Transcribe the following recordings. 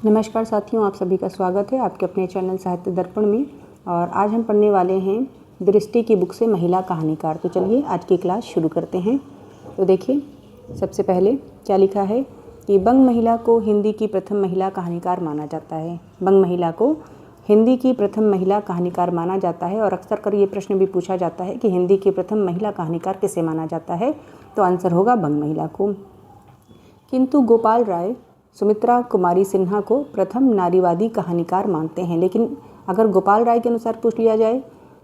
नमस्कार साथियों, आप सभी का स्वागत है आपके अपने चैनल साहित्य दर्पण में। और आज हम पढ़ने वाले हैं दृष्टि की बुक से महिला कहानीकार। तो चलिए आज की क्लास शुरू करते हैं। तो देखिए, सबसे पहले क्या लिखा है कि बंग महिला को हिंदी की प्रथम महिला कहानीकार माना जाता है। बंग महिला को हिंदी की प्रथम महिला कहानीकार माना जाता है। और अक्सर कर ये प्रश्न भी पूछा जाता है कि हिंदी की प्रथम महिला कहानीकार किसे माना जाता है, तो आंसर होगा बंग महिला को। किंतु गोपाल राय सुमित्रा कुमारी सिन्हा को प्रथम नारीवादी कहानीकार मानते हैं। लेकिन अगर गोपाल राय के अनुसार पूछ लिया जाए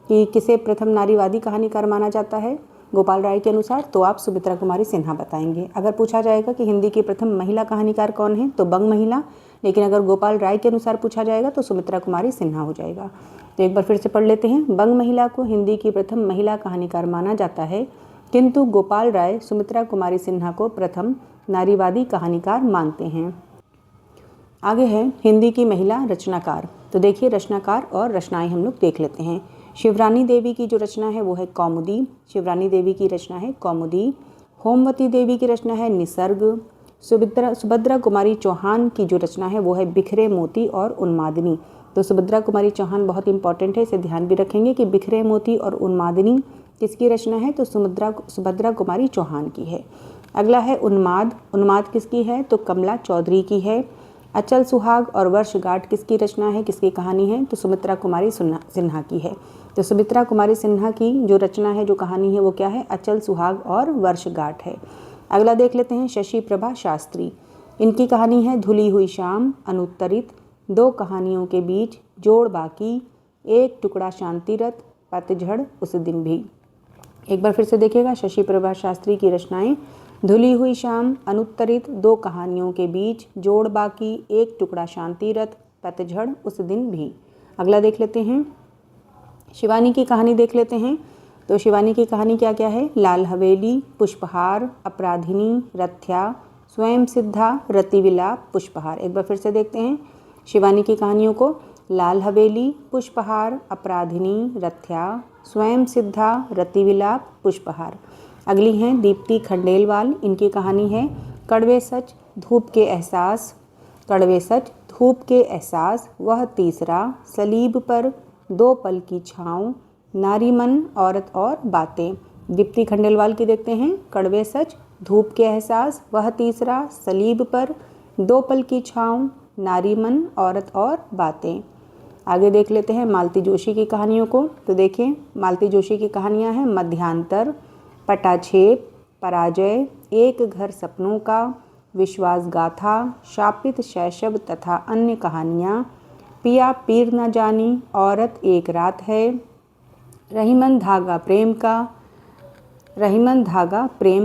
कि किसे प्रथम नारीवादी कहानीकार माना जाता है गोपाल राय के अनुसार, तो आप सुमित्रा कुमारी सिन्हा बताएंगे। अगर पूछा जाएगा कि हिंदी की प्रथम महिला कहानीकार कौन है, तो बंग महिला। लेकिन अगर गोपाल राय के अनुसार पूछा जाएगा तो सुमित्रा कुमारी सिन्हा हो जाएगा। तो एक बार फिर से पढ़ लेते हैं। बंग महिला को हिंदी की प्रथम महिला कहानीकार माना जाता है, किंतु गोपाल राय सुमित्रा कुमारी सिन्हा को प्रथम नारीवादी कहानीकार मानते हैं। आगे है हिंदी की महिला रचनाकार। तो देखिए, रचनाकार और रचनाएं हम लोग देख लेते हैं। शिवरानी देवी की जो रचना है वो है कौमुदी। शिवरानी देवी की रचना है कौमुदी। होमवती देवी की रचना है निसर्ग। सुभद्रा कुमारी चौहान की जो रचना है वो है बिखरे मोती और उन्मादिनी। तो सुभद्रा कुमारी चौहान बहुत इंपॉर्टेंट है, इसे ध्यान भी रखेंगे कि बिखरे मोती और उन्मादिनी किसकी रचना है, तो सुभद्रा कुमारी चौहान की है। अगला है उन्माद। उन्माद किसकी है, तो कमला चौधरी की है। अचल सुहाग और वर्षगांठ किसकी रचना है, किसकी कहानी है, तो सुमित्रा कुमारी सिन्हा की है। तो सुमित्रा कुमारी सिन्हा की जो रचना है, जो कहानी है वो क्या है, अचल सुहाग और वर्षगांठ है। अगला देख लेते हैं शशि प्रभा शास्त्री। इनकी कहानी है धुली हुई शाम, अनुत्तरित, दो कहानियों के बीच, जोड़ बाकी, एक टुकड़ा शांतिरत, पतझड़ उस दिन भी। एक बार फिर से देखिएगा, शशि प्रभा शास्त्री की रचनाएं धुली हुई शाम, अनुत्तरित, दो कहानियों के बीच, जोड़ बाकी, एक टुकड़ा शांतिरत, पतझड़ उस दिन भी। अगला देख लेते हैं, शिवानी की कहानी देख लेते हैं। तो शिवानी की कहानी क्या क्या है, लाल हवेली, पुष्पहार, अपराधिनी, रथ्या, स्वयं सिद्धा, रतिविलाप, पुष्पहार। एक बार फिर से देखते हैं शिवानी की कहानियों को। लाल हवेली, पुष्पहार, अपराधिनी, रथ्या, स्वयं सिद्धा, रतिविलाप, पुष्पहार। अगली हैं दीप्ति खंडेलवाल। इनकी कहानी है कड़वे सच, धूप के एहसास। कड़वे सच, धूप के एहसास, वह तीसरा, सलीब पर, दो पल की छाँव, नारीमन, औरत और बातें। दीप्ति खंडेलवाल की देखते हैं, कड़वे सच, धूप के एहसास, वह तीसरा, सलीब पर, दो पल की छाँव, नारीमन, औरत और बातें। आगे देख लेते हैं मालती जोशी की कहानियों को। तो देखिए, मालती जोशी की कहानियां हैं मध्यांतर, पटाक्षेप, पराजय, एक घर सपनों का, विश्वास गाथा, शापित शैशव तथा अन्य कहानियाँ, पिया पीर न जानी, औरत एक रात है, रहीमन धागा प्रेम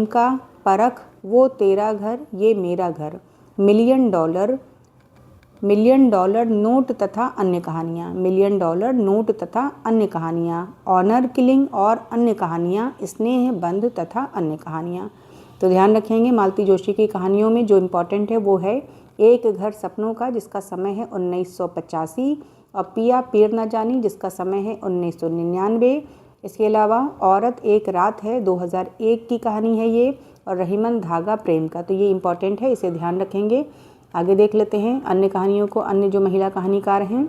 का, परख, वो तेरा घर ये मेरा घर, मिलियन डॉलर नोट तथा अन्य कहानियाँ, मिलियन डॉलर नोट तथा अन्य कहानियाँ, ऑनर किलिंग और अन्य कहानियाँ, स्नेह बंध तथा अन्य कहानियाँ। तो ध्यान रखेंगे, मालती जोशी की कहानियों में जो इम्पोर्टेंट है वो है एक घर सपनों का, जिसका समय है 1985, और पिया पीर न जानी, जिसका समय है 1999। इसके अलावा औरत एक रात है 2001 की कहानी है ये, और रहीमन धागा प्रेम का। तो ये इम्पॉर्टेंट है, इसे ध्यान रखेंगे। आगे देख लेते हैं अन्य कहानियों को, अन्य जो महिला कहानीकार हैं।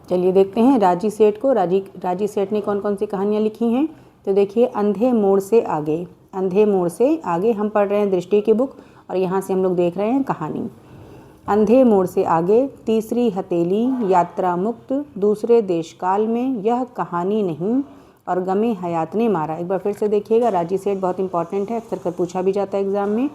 चलिए देखते हैं राजी सेठ को। राजी सेठ ने कौन कौन सी कहानियाँ लिखी हैं। तो देखिए, अंधे मोड़ से आगे। अंधे मोड़ से आगे हम पढ़ रहे हैं दृष्टि की बुक, और यहाँ से हम लोग देख रहे हैं कहानी। अंधे मोड़ से आगे, तीसरी हथेली, यात्रा मुक्त, दूसरे देश काल में, यह कहानी नहीं, और गमे हयात ने मारा। एक बार फिर से देखिएगा, राजी सेठ बहुत इंपॉर्टेंट है, अक्सर कर पूछा भी जाता है एग्जाम में।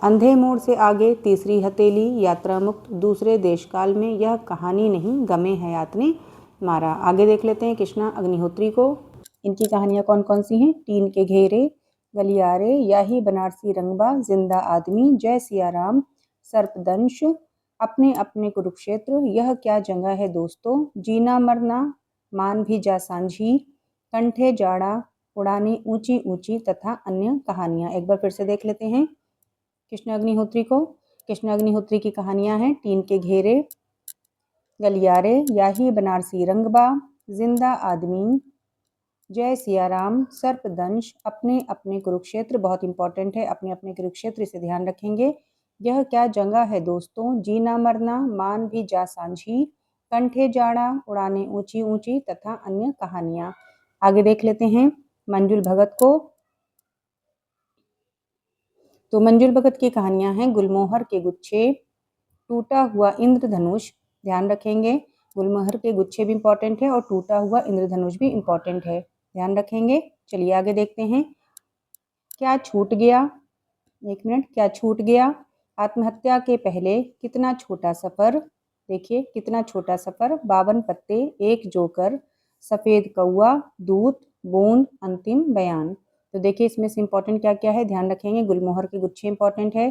अंधे मोड़ से आगे, तीसरी हथेली, यात्रा मुक्त, दूसरे देश काल में, यह कहानी नहीं, गमे हयात ने मारा। आगे देख लेते हैं कृष्णा अग्निहोत्री को। इनकी कहानियाँ कौन कौन सी हैं। टीन के घेरे, गलियारे, याही बनारसी रंगबा, जिंदा आदमी, जय सिया राम, सर्पदंश, अपने अपने कुरुक्षेत्र, यह क्या जंगा है दोस्तों, जीना मरना, मान भी जा सांझी, कंठे जाड़ा, उड़ाने ऊंची ऊंची तथा अन्य कहानियाँ। एक बार फिर से देख लेते हैं कृष्ण अग्निहोत्री को। कृष्ण अग्निहोत्री की कहानियां हैं टीन के घेरे, गलियारे, याही बनारसी रंगबा, जिंदा आदमी, जय सिया राम, सर्पदंश, अपने अपने कुरुक्षेत्र। बहुत इंपॉर्टेंट है, अपने अपने कुरुक्षेत्र, इसे ध्यान रखेंगे। यह क्या जंगा है दोस्तों, जीना मरना, मान भी जा सांझी, कंठे जाड़ा, उड़ाने ऊंची ऊंची तथा अन्य कहानियां। आगे देख लेते हैं मंजुल भगत को। तो मंजुल भगत की कहानियां हैं गुलमोहर के गुच्छे, टूटा हुआ इंद्रधनुष। ध्यान रखेंगे, गुलमोहर के गुच्छे भी इंपॉर्टेंट है और टूटा हुआ इंद्रधनुष भी इंपॉर्टेंट है, ध्यान रखेंगे। चलिए आगे देखते हैं। क्या छूट गया, एक मिनट, क्या छूट गया, आत्महत्या के पहले कितना छोटा सफर। देखिए कितना छोटा सफर, 52 पत्ते, एक जोकर, सफेद कौआ, दूत, बूंद, अंतिम बयान। तो देखिए इसमें से इंपॉर्टेंट क्या क्या है, ध्यान रखेंगे। गुलमोहर के गुच्छे इंपॉर्टेंट है,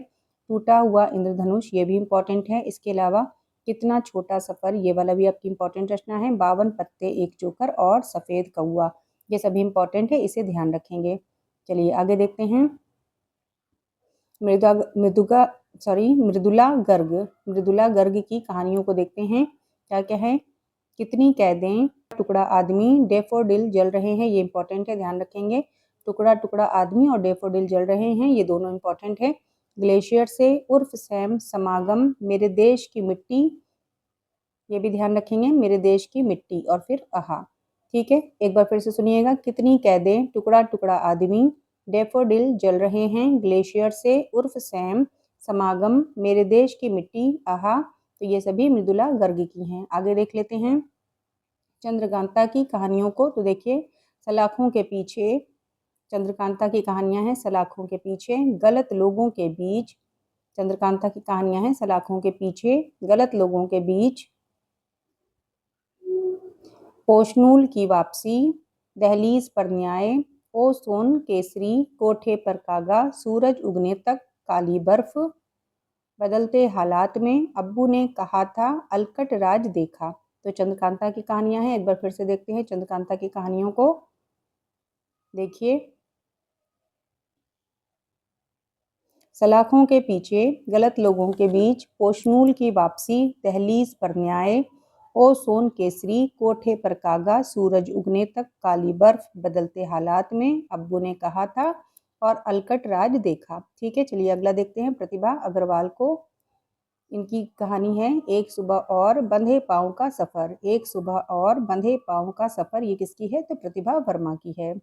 टूटा हुआ इंद्रधनुष ये भी इंपॉर्टेंट है, इसके अलावा कितना छोटा सफर ये वाला भी आपकी इंपॉर्टेंट रचना है, 52 पत्ते, एक जोकर और सफेद कौआ, ये सभी इंपॉर्टेंट है, इसे ध्यान रखेंगे। चलिए आगे देखते हैं। मृदुला गर्ग की कहानियों को देखते हैं। क्या क्या है, कितनी कैदें, टुकड़ा आदमी, डेफोडिल जल रहे हैं, ये इंपॉर्टेंट है, ध्यान रखेंगे। टुकड़ा टुकड़ा आदमी और डेफोडिल जल रहे हैं, ये दोनों इंपॉर्टेंट है। ग्लेशियर से उर्फ सैम, समागम, मेरे देश की मिट्टी, ये भी ध्यान रखेंगे, मेरे देश की मिट्टी, और फिर आहा। ठीक है, एक बार फिर से सुनिएगा। कितनी कैदें, टुकड़ा टुकड़ा आदमी, डेफोडिल जल रहे हैं, ग्लेशियर से उर्फ सैम, समागम, मेरे देश की मिट्टी, आहा। तो ये सभी मृदुला गर्ग की हैं। आगे देख लेते हैं चंद्रकांता की कहानियों को। तो देखिए सलाखों के पीछे, चंद्रकांता की कहानियां हैं सलाखों के पीछे, गलत लोगों के बीच। चंद्रकांता की कहानियां हैं सलाखों के पीछे, गलत लोगों के बीच, पोषनूल की वापसी, दहलीज पर न्याय, ओ सोन केसरी, कोठे पर कागा, सूरज उगने तक, काली बर्फ, बदलते हालात में, अब्बू ने कहा था, अलकट राज देखा। तो चंद्रकांता की कहानियां हैं, एक बार फिर से देखते हैं चंद्रकांता की कहानियों को। देखिए सलाखों के पीछे, गलत लोगों के बीच, पोषनूल की वापसी, दहलीज पर न्याय, ओ सोन केसरी, कोठे पर कागा, सूरज उगने तक, काली बर्फ, बदलते हालात में, अब्बू ने कहा था, और अलकट राज देखा। ठीक है, चलिए अगला देखते हैं प्रतिभा अग्रवाल को। इनकी कहानी है एक सुबह और बंधे पाँव का सफर। एक सुबह और बंधे पाँव का सफर, ये किसकी है, तो प्रतिभा वर्मा की है।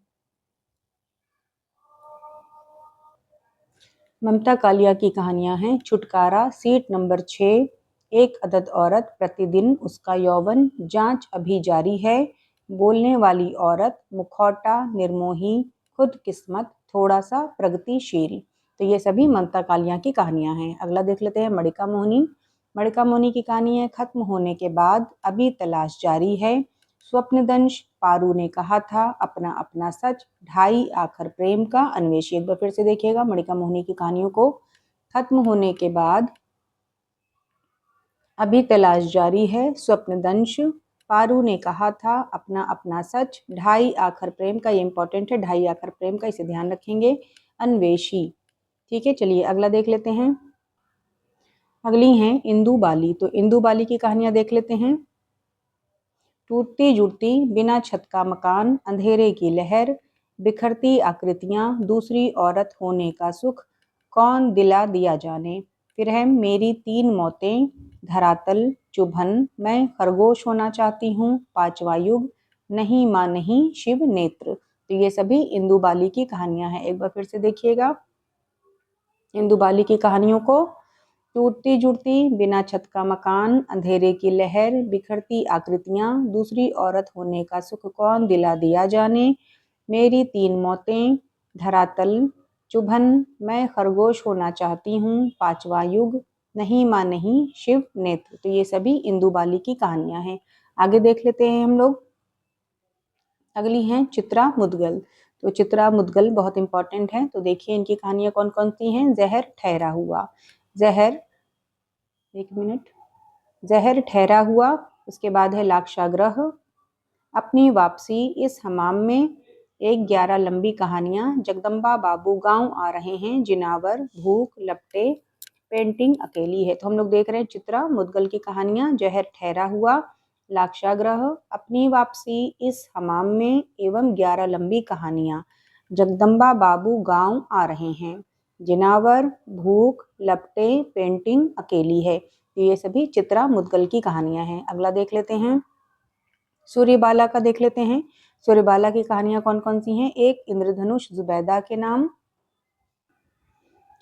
ममता कालिया की कहानियां हैं छुटकारा, सीट नंबर 6, एक अदद औरत, प्रतिदिन उसका यौवन, जांच अभी जारी है, बोलने वाली औरत, मुखौटा, निर्मोही, खुद किस्मत, थोड़ा सा प्रगतिशील। तो ये सभी ममता कालिया की कहानियां हैं। अगला देख लेते हैं मणिका मोहिनी। मणिका मोहिनी की कहानी है खत्म होने के बाद, अभी तलाश जारी है, स्वप्नदंश, पारू ने कहा था, अपना अपना सच, ढाई आखर प्रेम का अन्वेषी। एक बार फिर से देखिएगा मणिका मोहिनी की कहानियों को। खत्म होने के बाद, अभी तलाश जारी है, स्वप्नदंश, पारू ने कहा था, अपना अपना सच, ढाई आखर प्रेम का, ये इंपॉर्टेंट है, ढाई आखर प्रेम का, इसे ध्यान रखेंगे, अन्वेषी। ठीक है, चलिए अगला देख लेते हैं। अगली हैं इंदु बाली। तो इंदु बाली की कहानियां देख लेते हैं। टूटती जुड़ती, बिना छत का मकान, अंधेरे की लहर, बिखरती आकृतियां, दूसरी औरत होने का सुख, कौन दिला दिया जाने, फिर है मेरी 3 मौतें, धरातल, चुभन, मैं खरगोश होना चाहती हूँ, पांचवा युग, नहीं माँ नहीं, शिव नेत्र। तो ये सभी इंदु बाली की कहानियां हैं। एक बार फिर से देखिएगा इंदु बाली की कहानियों को। टूटती जुड़ती, बिना छत का मकान, अंधेरे की लहर, बिखरती आकृतियां, दूसरी औरत होने का सुख कौन दिला दिया जाने, मेरी 3 मौतें, धरातल, चुभन, मैं खरगोश होना चाहती हूँ, पांचवा युग, नहीं माँ नहीं, शिव नेत्र। तो ये सभी इंदु बाली की कहानियां हैं। आगे देख लेते हैं हम लोग। अगली हैं चित्रा मुदगल। तो चित्रा मुदगल बहुत इंपॉर्टेंट है। तो देखिए इनकी कहानियां कौन कौन सी हैं। जहर ठहरा हुआ, जहर, एक मिनट, जहर ठहरा हुआ, उसके बाद है लाक्षागृह, अपनी वापसी, इस हमाम में, 1-11 लंबी कहानियां, जगदम्बा बाबू, गांव आ रहे हैं, जिनावर, भूख, लपटे, पेंटिंग अकेली है। तो हम लोग देख रहे हैं चित्रा मुदगल की कहानियां, जहर ठहरा हुआ, लाक्षागृह, अपनी वापसी, इस हमाम में, एवं 11 लंबी कहानियां, जगदम्बा बाबू, गांव आ रहे हैं। जिनावर, भूख, लपटें, पेंटिंग, अकेली है। तो ये सभी चित्रा मुद्गल की कहानियां हैं। अगला देख लेते हैं, सूर्यबाला का देख लेते हैं। सूर्यबाला की कहानियां कौन कौन सी हैं? एक, इंद्रधनुष जुबैदा के नाम।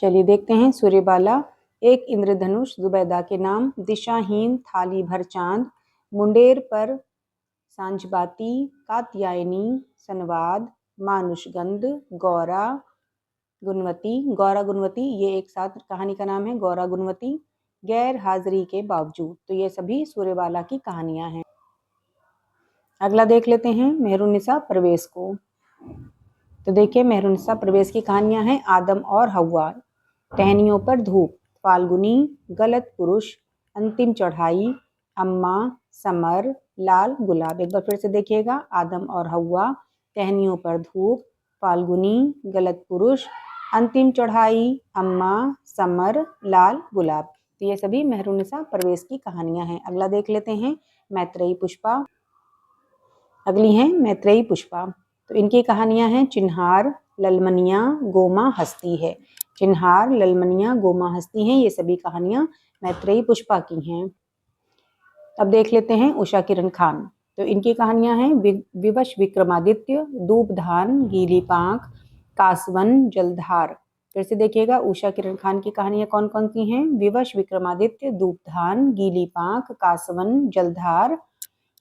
चलिए देखते हैं सूर्यबाला। एक, इंद्रधनुष जुबैदा के नाम, दिशाहीन, थाली भर चांद, मुंडेर पर सांझबाती, कात्यायनी, संवाद, मानुषगंध, गौरा गुणवती। गौरा गुणवती ये एक साथ कहानी का नाम है, गौरा गुणवती, गैर हाजिरी के बावजूद। तो ये सभी सूर्यबाला की कहानियां हैं। अगला देख लेते हैं मेहरुन्निसा परवेज को। तो देखिए मेहरुन्निसा परवेज की कहानियां हैं। आदम और हव्वा, टहनियों पर धूप, फाल्गुनी, गलत पुरुष, अंतिम चढ़ाई, अम्मा, समर, लाल गुलाब। एक बार फिर से देखिएगा, आदम और हव्वा, टहनियों पर धूप, फाल्गुनी, गलत पुरुष, अंतिम चढ़ाई, अम्मा, समर, लाल गुलाब। तो ये सभी मेहरुन्निसा परवेज की कहानियां हैं। अगला देख लेते हैं मैत्रेयी पुष्पा। अगली हैं मैत्रेयी पुष्पा। तो इनकी कहानियां हैं चिन्हार, ललमनिया, गोमा, हस्ती है। चिन्हार, ललमनिया, गोमा, हस्ती हैं, ये सभी कहानियां मैत्रेयी पुष्पा की हैं। अब देख लेते हैं उषा किरण खान। तो इनकी कहानियां हैं विवश विक्रमादित्य, दूबधान, गीली पांख, कासवन, जलधार। फिर से देखिएगा उषा किरण खान की कहानियां कौन कौन सी हैं? विवश विक्रमादित्य, दूबधान, गीली पांख, कासवन, जलधार।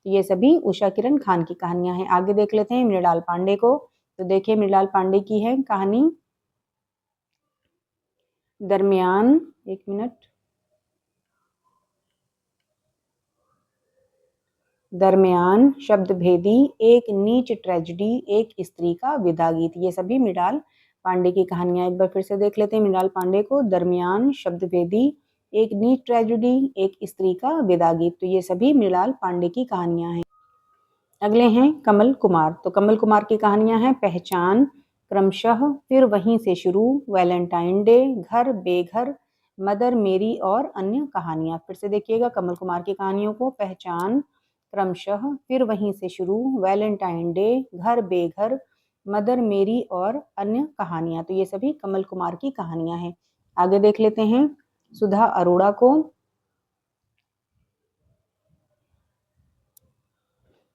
ये सभी उषा किरण खान की कहानियां हैं। आगे देख लेते हैं मृणाल पांडे को। तो देखिए मृणाल पांडे की है कहानी दरमियान, एक मिनट, दरमियान, शब्द भेदी, एक नीच ट्रेजेडी, एक स्त्री का विदा गीत। ये सभी मृणाल पांडे की कहानियां। एक बार फिर से देख लेते हैं मृणाल पांडे को। दरमियान, शब्द भेदी, एक नीच ट्रेजेडी, एक स्त्री का विदा गीत। तो ये सभी मृणाल पांडे की कहानियां हैं। अगले हैं कमल कुमार। तो कमल कुमार की कहानियां हैं पहचान, क्रमशः, फिर वहीं से शुरू, वैलेंटाइन डे, घर बेघर, मदर मेरी और अन्य कहानियां। फिर से देखिएगा कमल कुमार की कहानियों को। पहचान, क्रमशः, फिर वहीं से शुरू, वैलेंटाइन डे, घर बेघर, मदर मेरी और अन्य कहानियां। तो ये सभी कमल कुमार की कहानियां हैं। आगे देख लेते हैं सुधा अरोड़ा को।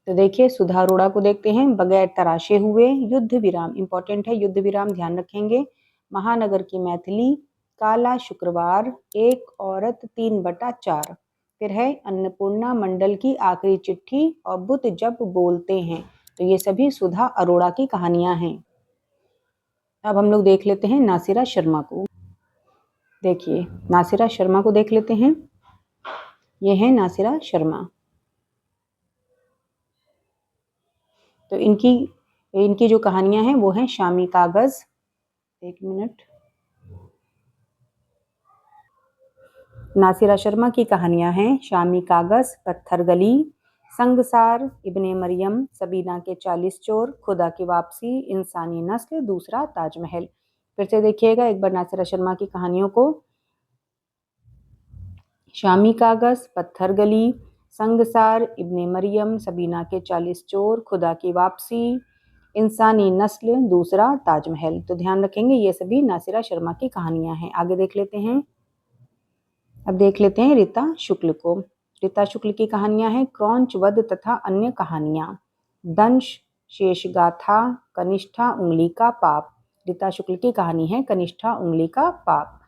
तो देखिए सुधा अरोड़ा को देखते हैं। बगैर तराशे हुए, युद्ध विराम, इंपॉर्टेंट है युद्ध विराम, ध्यान रखेंगे, महानगर की मैथिली, काला शुक्रवार, एक औरत 3/4। फिर है अन्नपूर्णा मंडल की आखिरी चिट्ठी और बुत जब बोलते हैं। तो ये सभी सुधा अरोड़ा की कहानियां हैं। अब हम लोग देख लेते हैं नासिरा शर्मा को। देखिए नासिरा शर्मा को देख लेते हैं। ये है नासिरा शर्मा। तो इनकी जो कहानियां हैं वो हैं शामी कागज, एक मिनट, नासिरा शर्मा की कहानियां हैं शामी कागज, पत्थर गली, संगसार, इब्ने मरियम, सबीना के 40 चोर, खुदा की वापसी, इंसानी नस्ल, दूसरा ताजमहल। फिर से देखिएगा एक बार नासिरा शर्मा की कहानियों को। शामी कागज, पत्थर गली, संगसार, इब्ने मरियम, सबीना के 40 चोर, खुदा की वापसी, इंसानी नस्ल, दूसरा ताजमहल। तो ध्यान रखेंगे ये सभी नासिरा शर्मा की कहानियां हैं। आगे देख लेते हैं। अब देख लेते हैं रीता शुक्ल को। रीता शुक्ल की कहानियां हैं क्रौंच वध तथा अन्य कहानियां, दंश, शेषगाथा, कनिष्ठा उंगली का पाप। रीता शुक्ल की कहानी है कनिष्ठा उंगली का पाप।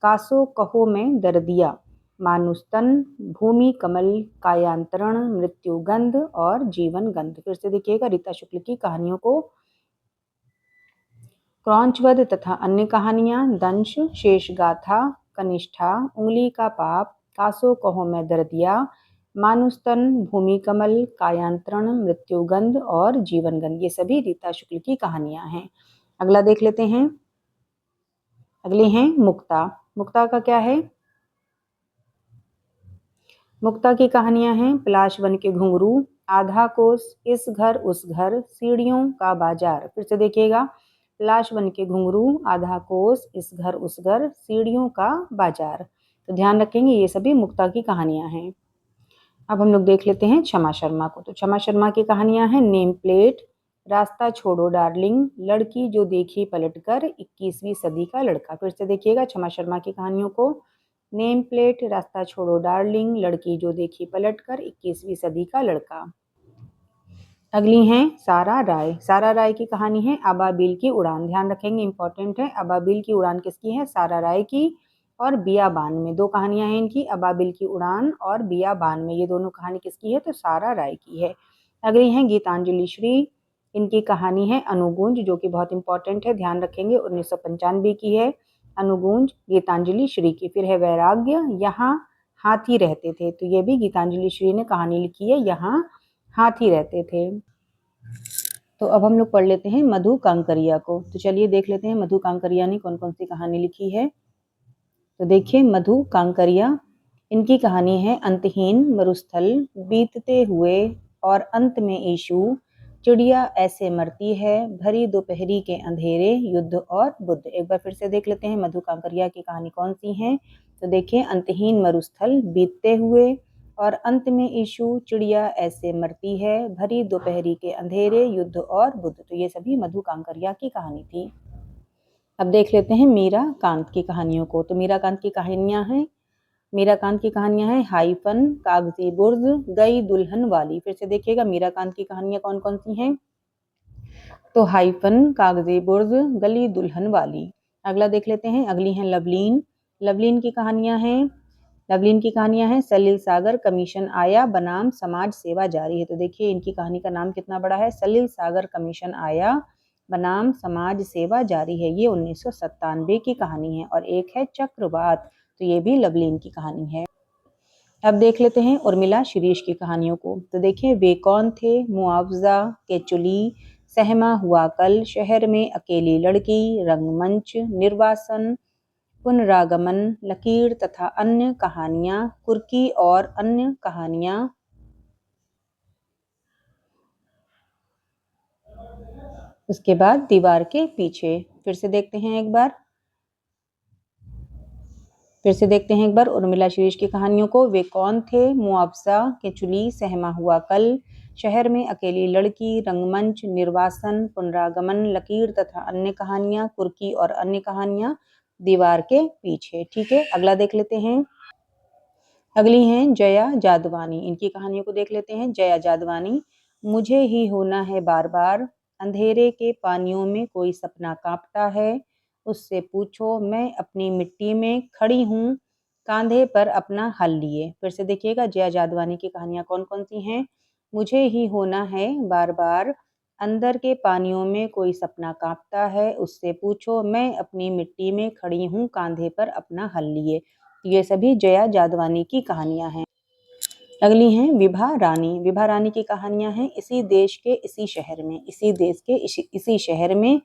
कासो कहो में दर्दिया, मानुस्तन, भूमि कमल, कायांतरण, मृत्युगंध और जीवन गंध। फिर से देखिएगा रीता शुक्ल की कहानियों को। क्रौंचवध तथा अन्य कहानियां, दंश, शेषगाथा, कनिष्ठा, उंगली का पाप, कासो कहो में दर्दिया, मानुस्तन, भूमि कमल, कायांतरण, मृत्युगंध और जीवनगंध। ये सभी रीता शुक्ल की कहानियां हैं। अगला देख लेते हैं। अगली हैं मुक्ता। मुक्ता का क्या है? मुक्ता की कहानियां हैं पलाश वन के घुंघरू, आधा कोस, इस घर उस घर, सीढ़ियों का बाजार। फिर से देखिएगा पलाश वन के घुंघरू, आधा कोस, इस घर उस घर, सीढ़ियों का बाजार। तो ध्यान रखेंगे ये सभी मुक्ता की कहानियां हैं। अब हम लोग देख लेते हैं क्षमा शर्मा को। तो क्षमा शर्मा की कहानियां हैं नेम प्लेट, रास्ता छोड़ो डार्लिंग, लड़की जो देखी पलटकर, 21वीं सदी का लड़का। फिर से देखिएगा क्षमा शर्मा की कहानियों को। नेम प्लेट, रास्ता छोड़ो डार्लिंग, लड़की जो देखी पलटकर, 21वीं सदी का लड़का। अगली हैं सारा राय। सारा राय की कहानी है अबाबिल की उड़ान। ध्यान रखेंगे, इंपॉर्टेंट है। अबाबिल की उड़ान किसकी है? सारा राय की। और बियाबान में, दो कहानियां हैं इनकी, अबाबिल की उड़ान और बियाबान में। ये दोनों कहानी किसकी है? तो सारा राय की है। अगली हैं गीतांजलि श्री। इनकी कहानी है अनुगूंज, जो कि बहुत इंपॉर्टेंट है, ध्यान रखेंगे। 1995 की है अनुगूंज, गीतांजलि श्री की। फिर है वैराग्य, यहाँ हाथी रहते थे। तो ये भी गीतांजलि श्री ने कहानी लिखी है, यहाँ हाथी रहते थे। तो अब हम लोग पढ़ लेते हैं मधु कांकरिया को। तो चलिए देख लेते हैं मधु कांकरिया ने कौन कौन सी कहानी लिखी है। तो देखिए मधु कांकरिया, इनकी कहानी है अंतहीन मरुस्थल, बीतते हुए और अंत में ईशु, चिड़िया ऐसे मरती है, भरी दोपहरी के अंधेरे, युद्ध और बुद्ध। एक बार फिर से देख लेते हैं मधु कांकरिया की कहानी कौन सी है। तो देखिए अंतहीन मरुस्थल, बीतते हुए और अंत में ईशु, चिड़िया ऐसे मरती है, भरी दोपहरी के अंधेरे, युद्ध और बुद्ध। तो ये सभी मधु कांकरिया की कहानी थी। अब देख लेते हैं मीरा कांत की कहानियों को। तो मीरा कांत की कहानियां हैं, मीरा कांत की कहानियां हैं हाइफन, कागजी बुर्ज, गई दुल्हन वाली। फिर से देखिएगा मीरा कांत की कहानियां कौन कौन सी हैं। तो हाइफन, कागजी बुर्ज, गली दुल्हन वाली। अगला देख लेते हैं, अगली हैं लवलीन। लवलीन की कहानियां हैं, लवलीन की कहानियां हैं सलिल सागर, कमीशन आया बनाम समाज सेवा जारी है। तो देखिए इनकी कहानी का नाम कितना बड़ा है, सलिल सागर कमीशन आया बनाम समाज सेवा जारी है। ये 1997 की कहानी है। और एक है चक्रवात, तो ये भी लवलीन की कहानी है। अब देख लेते हैं उर्मिला शिरीष की कहानियों को। तो देखिए वे कौन थे, मुआवजा के चुली, सहमा हुआ कल, शहर में अकेली लड़की, रंगमंच, निर्वासन, पुनरागमन, लकीर तथा अन्य कहानियां, कुर्की और अन्य कहानियां। उसके बाद दीवार के पीछे। फिर से देखते हैं एक बार, उर्मिला शिरीष की कहानियों को। वे कौन थे, मुआवजा के चुली, सहमा हुआ कल, शहर में अकेली लड़की, रंगमंच, निर्वासन, पुनरागमन, लकीर तथा अन्य कहानियां, कुर्की और अन्य कहानियां, दीवार के पीछे। ठीक है, अगला देख लेते हैं। अगली हैं जया जादवानी। इनकी कहानियों को देख लेते हैं। जया जादवानी, मुझे ही होना है बार बार, अंधेरे के पानियों में कोई सपना कांपता है, उससे पूछो मैं अपनी मिट्टी में खड़ी हूँ, कांधे पर अपना हल लिए। फिर से देखिएगा जया जादवानी की कहानियां कौन कौन सी हैं। मुझे ही होना है बार बार, अंदर के पानियों में कोई सपना कांपता है, उससे पूछो मैं अपनी मिट्टी में खड़ी हूँ, कांधे पर अपना हल लिए। ये सभी जया जादवानी की कहानियां हैं। अगली हैं विभा रानी। विभा रानी की कहानियां हैं इसी देश के इसी शहर में, इसी देश के इसी शहर में,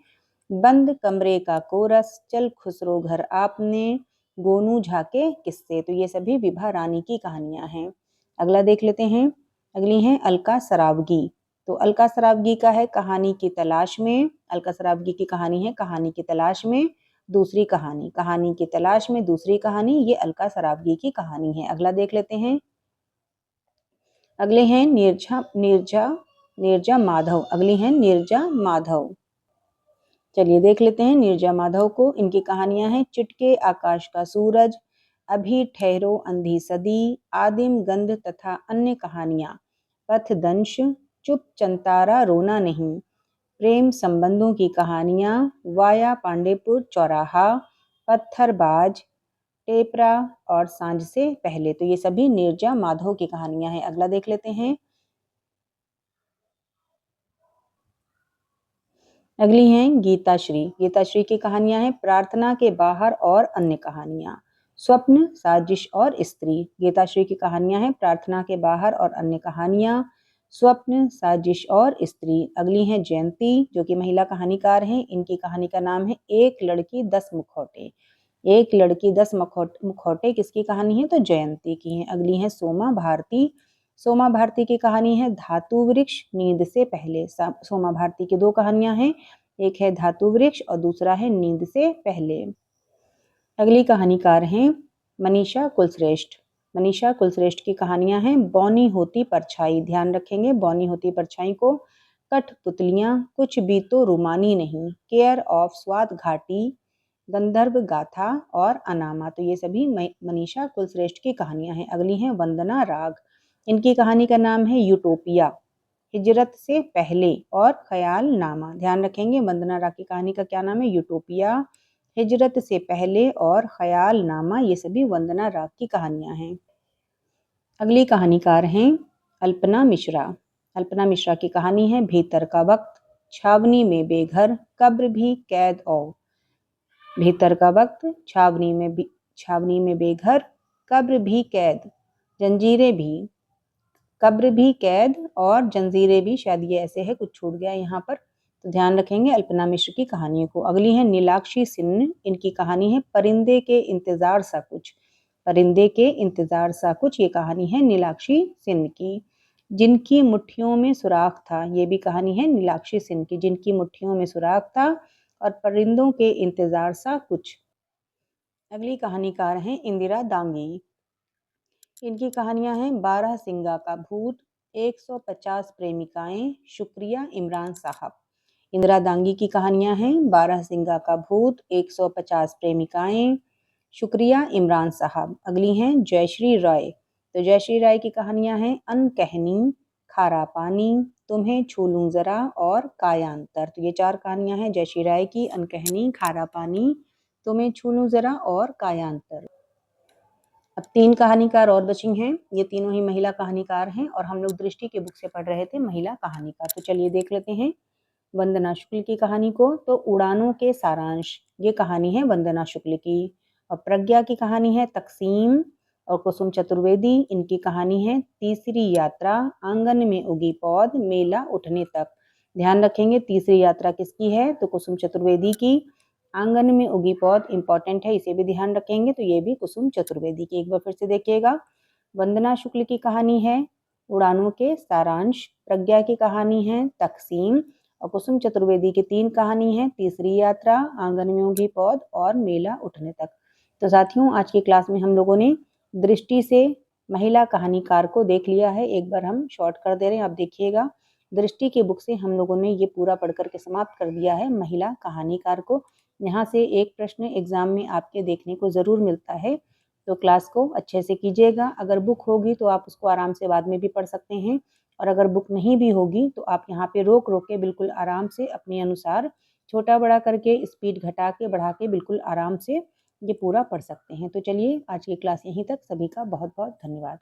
बंद कमरे का कोरस, चल खुसरो घर आपने, गोनू झाके किस्से। तो ये सभी विभा रानी की कहानियां हैं। अगला देख लेते हैं। अगली हैं अलका सरावगी। तो अलका सरावगी का है कहानी की तलाश में। अलका सरावगी की कहानी है कहानी की तलाश में दूसरी कहानी, कहानी की तलाश में दूसरी कहानी। ये अलका सरावगी की कहानी है। अगला देख लेते हैं। अगले हैं नीरजा माधव। अगली हैं नीरजा माधव। चलिए देख लेते हैं नीरजा माधव को। इनकी कहानियां हैं चिटके आकाश का सूरज, अभी ठहरो अंधी सदी, आदिम गंध तथा अन्य कहानियां, पथदंश, चुप चंतारा रोना नहीं, प्रेम संबंधों की कहानियां, वाया पांडेपुर चौराहा, पत्थरबाज, टेपरा और सांझ से पहले। तो ये सभी नीरजा माधव की कहानियां हैं। अगला देख लेते हैं। अगली हैं गीताश्री। गीताश्री की कहानियां हैं प्रार्थना के बाहर और अन्य कहानियां, स्वप्न, साजिश और स्त्री। गीताश्री की कहानियां हैं प्रार्थना के बाहर और अन्य कहानियां, स्वप्न, साजिश और स्त्री। अगली हैं जयंती, जो कि महिला कहानीकार हैं। इनकी कहानी का नाम है एक लड़की 10 मुखौटे। एक लड़की 10 मुखौटे किसकी कहानी है? तो जयंती की है। अगली है सोमा भारती। सोमा भारती की कहानी है धातु वृक्ष, नींद से पहले। सोमा भारती की दो कहानियां हैं, एक है धातु वृक्ष और दूसरा है नींद से पहले। अगली कहानीकार हैं मनीषा कुलश्रेष्ठ। मनीषा कुलश्रेष्ठ की कहानियां हैं बौनी होती परछाई। ध्यान रखेंगे बौनी होती परछाई को। कठपुतलियाँ, कुछ भी तो रुमानी नहीं, केयर ऑफ स्वाद घाटी, गंधर्व गाथा और अनामा। तो ये सभी मनीषा कुलश्रेष्ठ की कहानियां हैं। अगली हैं वंदना राग। इनकी कहानी का नाम है यूटोपिया, हिजरत से पहले और ख्याल नामा। ध्यान रखेंगे, वंदना राग की कहानी का क्या नाम है? यूटोपिया, हिजरत से पहले और ख्याल नामा। ये सभी वंदना राग की कहानियां हैं। अगली कहानीकार हैं अल्पना मिश्रा। अल्पना मिश्रा की कहानी है भीतर का वक्त, छावनी में बेघर, कब्र भी कैद और। भीतर का वक्त, छावनी में बेघर, कब्र भी कैद, जंजीरें भी, कब्र भी कैद और जंजीरें भी। शायद ये ऐसे है, कुछ छूट गया यहाँ पर, तो ध्यान रखेंगे अल्पना मिश्र की कहानियों को। अगली है नीलाक्षी सिन्हा। इनकी कहानी है परिंदे के इंतजार सा कुछ। परिंदे के इंतजार सा कुछ, ये कहानी है नीलाक्षी सिन्हा की। जिनकी मुट्ठियों में सुराख था, ये भी कहानी है नीलाक्षी सिन्हा की। जिनकी मुट्ठियों में सुराख था और परिंदों के इंतजार सा कुछ। अगली कहानीकार हैं इंदिरा दांगी। इनकी कहानियां हैं 12 सिंगा का भूत, 150 प्रेमिकाएं, शुक्रिया इमरान साहब। इंदिरा दांगी की कहानियां हैं 12 सिंगा का भूत, 150 प्रेमिकाएं, शुक्रिया इमरान साहब। अगली हैं जयश्री राय। तो जयश्री राय की कहानियां हैं अनकहनी, खारा पानी, तुम्हें छू लूं जरा और कायांतर। तो ये 4 कहानियां हैं जयश्री राय की, अनकहनी, खारा पानी, तुम्हें छू लूं जरा और कायांतर। अब 3 कहानीकार और बची हैं। ये तीनों ही महिला कहानीकार हैं और हम लोग दृष्टि के बुक से पढ़ रहे थे महिला कहानीकार। तो चलिए देख लेते हैं वंदना शुक्ल की कहानी को। तो उड़ानों के सारांश, ये कहानी है वंदना शुक्ल की। और प्रज्ञा की कहानी है तकसीम। और कुसुम चतुर्वेदी, इनकी कहानी है तीसरी यात्रा, आंगन में उगी पौध, मेला उठने तक। ध्यान रखेंगे तीसरी यात्रा किसकी है? तो कुसुम चतुर्वेदी की। आंगन में उगी पौध इंपॉर्टेंट है, इसे भी ध्यान रखेंगे, तो ये भी कुसुम चतुर्वेदी की। एक बार फिर से देखिएगा, वंदना शुक्ल की कहानी है उड़ानों के सारांश, प्रज्ञा की कहानी है तकसीम और कुसुम चतुर्वेदी की 3 कहानी है तीसरी यात्रा, आंगन में उगी पौध और मेला उठने तक। तो साथियों, आज की क्लास में हम लोगों ने दृष्टि से महिला कहानीकार को देख लिया है। एक बार हम शॉर्ट कर दे रहे हैं, आप देखिएगा। दृष्टि के बुक से हम लोगों ने ये पूरा पढ़ करके समाप्त कर दिया है महिला कहानीकार को। यहाँ से एक प्रश्न एग्जाम में आपके देखने को ज़रूर मिलता है, तो क्लास को अच्छे से कीजिएगा। अगर बुक होगी तो आप उसको आराम से बाद में भी पढ़ सकते हैं, और अगर बुक नहीं भी होगी तो आप यहाँ पे रोक रोक के बिल्कुल आराम से अपने अनुसार छोटा बड़ा करके, स्पीड घटा के बढ़ा के बिल्कुल आराम से ये पूरा पढ़ सकते हैं। तो चलिए आज की क्लास यहीं तक। सभी का बहुत बहुत धन्यवाद।